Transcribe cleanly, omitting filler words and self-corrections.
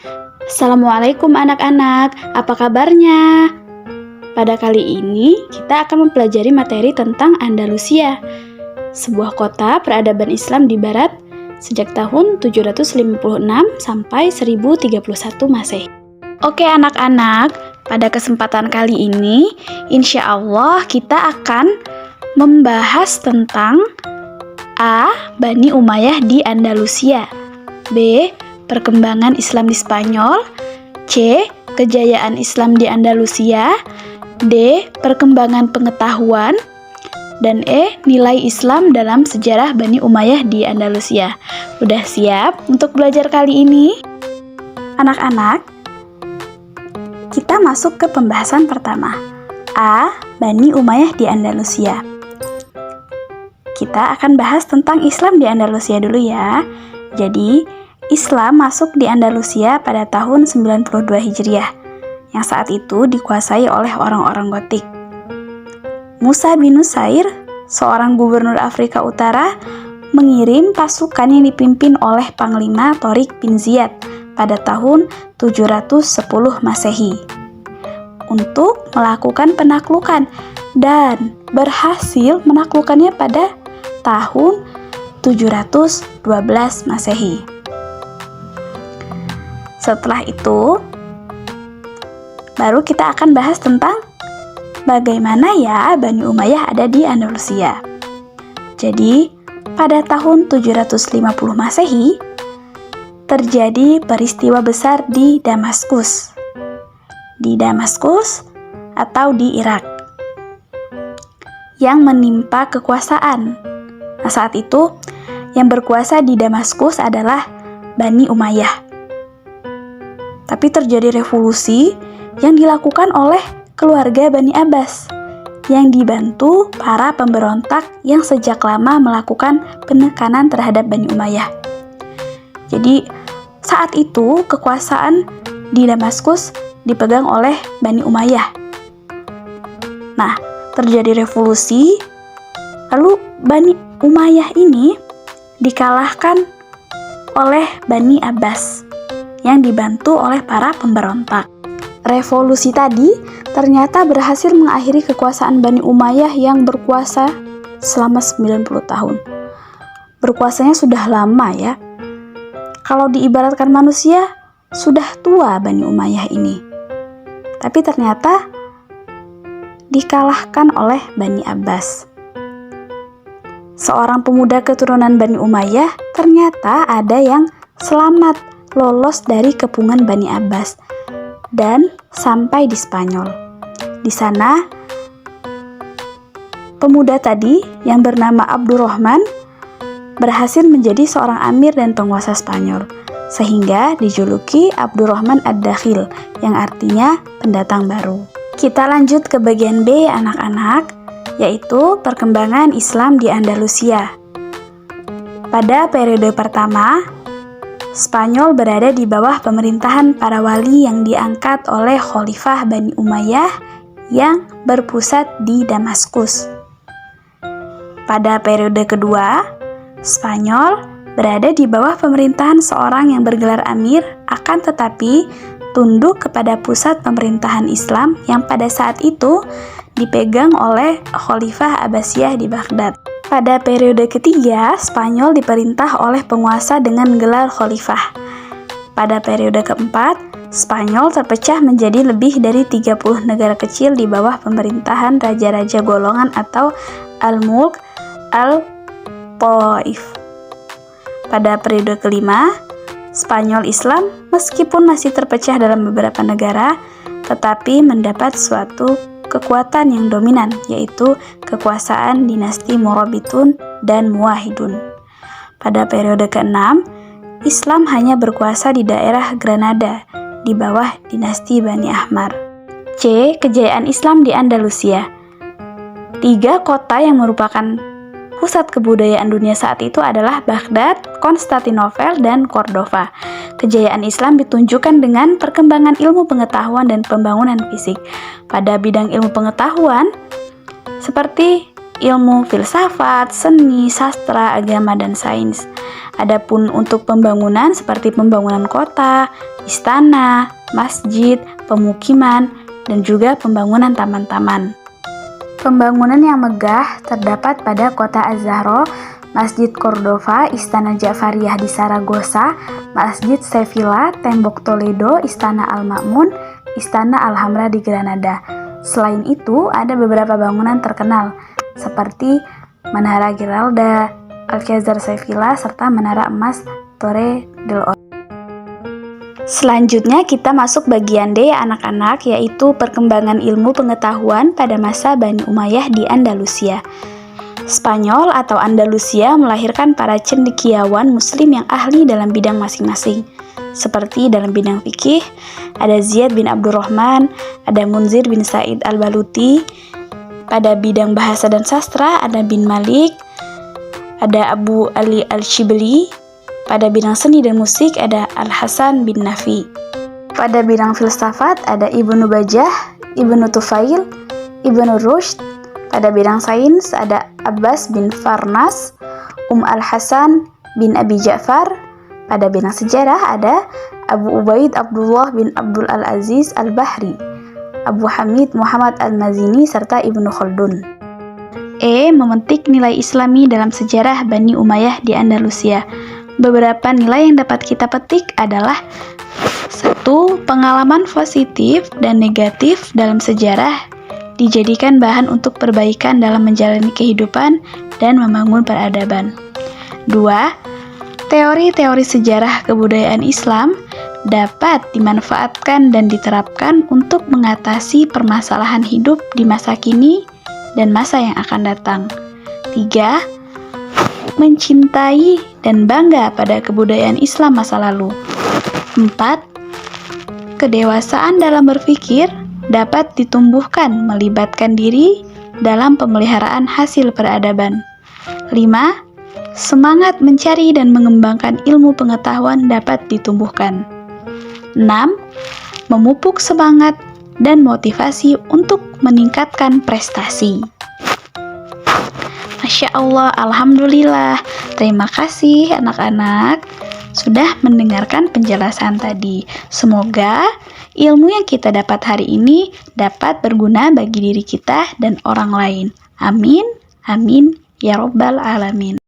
Assalamualaikum anak-anak, apa kabarnya? Pada kali ini kita akan mempelajari materi tentang Andalusia, sebuah kota peradaban Islam di Barat sejak tahun 756 sampai 1031 Masehi. Oke anak-anak, pada kesempatan kali ini insya Allah kita akan membahas tentang A. Bani Umayyah di Andalusia, B. Perkembangan Islam di Spanyol, C. Kejayaan Islam di Andalusia, D. Perkembangan pengetahuan, dan E. Nilai Islam dalam sejarah Bani Umayyah di Andalusia. Udah siap untuk belajar kali ini? Anak-anak, kita masuk ke pembahasan pertama. A. Bani Umayyah di Andalusia. Kita akan bahas tentang Islam di Andalusia dulu ya. Jadi, Islam masuk di Andalusia pada tahun 92 Hijriah, yang saat itu dikuasai oleh orang-orang Gotik. Musa bin Nusair, seorang gubernur Afrika Utara, mengirim pasukan yang dipimpin oleh Panglima Torik bin Ziyad pada tahun 710 Masehi untuk melakukan penaklukan dan berhasil menaklukkannya pada tahun 712 Masehi. Setelah itu, baru kita akan bahas tentang bagaimana ya Bani Umayyah ada di Andalusia. Jadi, pada tahun 750 Masehi, terjadi peristiwa besar di Damaskus. Di Damaskus atau di Irak, yang menimpa kekuasaan. Nah, saat itu, yang berkuasa di Damaskus adalah Bani Umayyah. Tapi terjadi revolusi yang dilakukan oleh keluarga Bani Abbas yang dibantu para pemberontak yang sejak lama melakukan penekanan terhadap Bani Umayyah. Jadi saat itu kekuasaan di Damaskus dipegang oleh Bani Umayyah. Nah, terjadi revolusi, lalu Bani Umayyah ini dikalahkan oleh Bani Abbas yang dibantu oleh para pemberontak. Revolusi tadi ternyata berhasil mengakhiri kekuasaan Bani Umayyah yang berkuasa selama 90 tahun. Berkuasanya sudah lama ya. Kalau diibaratkan manusia, sudah tua Bani Umayyah ini. Tapi ternyata dikalahkan oleh Bani Abbas. Seorang pemuda keturunan Bani Umayyah ternyata ada yang selamat lolos dari kepungan Bani Abbas dan sampai di Spanyol. Di sana, pemuda tadi yang bernama Abdurrahman berhasil menjadi seorang amir dan penguasa Spanyol, sehingga dijuluki Abdurrahman Ad-Dakhil, yang artinya pendatang baru. Kita lanjut ke bagian B, anak-anak, yaitu perkembangan Islam di Andalusia. Pada periode pertama, Spanyol berada di bawah pemerintahan para wali yang diangkat oleh Khalifah Bani Umayyah yang berpusat di Damaskus. Pada periode kedua, Spanyol berada di bawah pemerintahan seorang yang bergelar amir, akan tetapi tunduk kepada pusat pemerintahan Islam yang pada saat itu dipegang oleh Khalifah Abbasiyah di Baghdad. Pada periode ketiga, Spanyol diperintah oleh penguasa dengan gelar khalifah. Pada periode keempat, Spanyol terpecah menjadi lebih dari 30 negara kecil di bawah pemerintahan raja-raja golongan atau Al-Mulk Al-Taif. Pada periode kelima, Spanyol Islam meskipun masih terpecah dalam beberapa negara, tetapi mendapat suatu kekuatan yang dominan, yaitu kekuasaan dinasti Morabitun dan Muwahhidun. Pada periode ke-6, Islam hanya berkuasa di daerah Granada di bawah dinasti Bani Ahmar. C. Kejayaan Islam di Andalusia. 3 kota yang merupakan pusat kebudayaan dunia saat itu adalah Baghdad, Konstantinopel, dan Cordova. Kejayaan Islam ditunjukkan dengan perkembangan ilmu pengetahuan dan pembangunan fisik. Pada bidang ilmu pengetahuan, seperti ilmu filsafat, seni, sastra, agama, dan sains. Adapun untuk pembangunan seperti pembangunan kota, istana, masjid, pemukiman, dan juga pembangunan taman-taman. Pembangunan yang megah terdapat pada kota Az-Zahra, Masjid Cordova, Istana Ja'fariyah di Saragossa, Masjid Sevilla, Tembok Toledo, Istana Al-Ma'mun, Istana Alhambra di Granada. Selain itu, ada beberapa bangunan terkenal seperti Menara Giralda, Alcázar Sevilla, serta Menara Emas Torre del Oro. Selanjutnya kita masuk bagian D anak-anak, yaitu perkembangan ilmu pengetahuan pada masa Bani Umayyah di Andalusia. Spanyol atau Andalusia melahirkan para cendekiawan muslim yang ahli dalam bidang masing-masing. Seperti dalam bidang fikih, ada Ziyad bin Abdurrahman, ada Munzir bin Said al-Baluti. Pada bidang bahasa dan sastra, ada bin Malik, ada Abu Ali al-Shibli. Pada bidang seni dan musik ada Al-Hasan bin Nafi. Pada bidang filsafat ada Ibnu Bajjah, Ibnu Tufail, Ibnu Rushd. Pada bidang sains ada Abbas bin Farnas, Al-Hasan bin Abi Ja'far. Pada bidang sejarah ada Abu Ubaid Abdullah bin Abdul Al-Aziz Al-Bahri, Abu Hamid Muhammad Al-Mazini, serta Ibnu Khaldun. E. Memetik nilai Islami dalam sejarah Bani Umayyah di Andalusia. Beberapa nilai yang dapat kita petik adalah 1. Pengalaman positif dan negatif dalam sejarah dijadikan bahan untuk perbaikan dalam menjalani kehidupan dan membangun peradaban. 2. Teori-teori sejarah kebudayaan Islam dapat dimanfaatkan dan diterapkan untuk mengatasi permasalahan hidup di masa kini dan masa yang akan datang. 3. Mencintai dan bangga pada kebudayaan Islam masa lalu. 4. Kedewasaan dalam berpikir dapat ditumbuhkan melibatkan diri dalam pemeliharaan hasil peradaban. 5. Semangat mencari dan mengembangkan ilmu pengetahuan dapat ditumbuhkan. 6. Memupuk semangat dan motivasi untuk meningkatkan prestasi. Masya Allah, Alhamdulillah. Terima kasih anak-anak sudah mendengarkan penjelasan tadi. Semoga ilmu yang kita dapat hari ini dapat berguna bagi diri kita dan orang lain. Amin, amin, ya Rabbal Alamin.